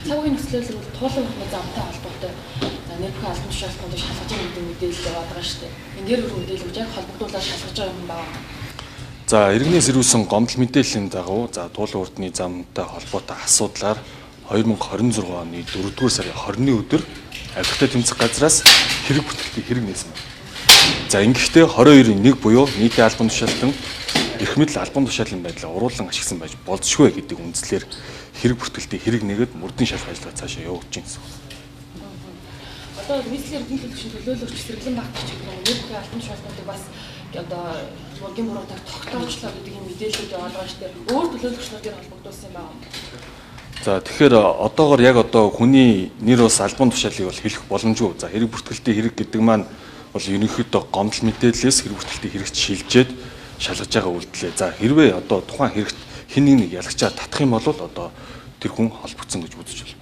Цагийн нөхцөлөөр туулан замтай холбоотой нэр бүхэн албан тушаалтанд шалгаж байгаа мэдээлэл яваад байгаа шүү дээ. Энэ нэр бүхэн мэдээлэл яг холбогдуулаад шалгаж байгаа юм байна. За иргэнээс ирүүлсэн гомдол мэдээллийн дагуу туулан урдны замтай холбоотой асуудлаар 2026 оны 4-р сарын 20-ны өдөр авирагтай тэмцэх газраас хэрэг бүтэлтийг хэрэг нээсэн байна. За ингэхдээ 22-ын 1 буюу нийтийн албан тушаалтан эрх мэдэл албан тушаалын байдлаа уруулан ашигласан байж болзошгүй гэдэг үндслээр хэрэг бүртгэлтийг хэрэг нэгээд мөрдөн шалгах ажиллагаа цаашаа явуулж байна гэсэн. Одоо нийслэлийн эрдэнэ төлөвчийн төлөөлөгч сэргэлэн багтч гэдэг нь нэр бүхэн албан тушаалтнуудыг бас одоо мөргийн буруудаар тогтоочлоо гэдэг юм мэдээлэлүүд яваад байгаа шүү дээ. Өөр төлөөлөгчнүүдээр холбогдуулсан юм байна. За тэгэхээр одоогоор яг одоо хүний нэр бас албан тушаалыг бол хэлэх боломжгүй. За хэрэг бүртгэлтийн хэрэг гэдэг маань бол ерөнхийдөө гомдол мэдээллээс хэрэг бүртгэлтийн хэрэгт шилжээд шалгаж байгаа үйлдэлээ. За хэрвээ одоо тухайн хэрэгт хэн нэг ялагчаа татах юм бол одоо тэр хүн холбогдсон гэж үзэж байна.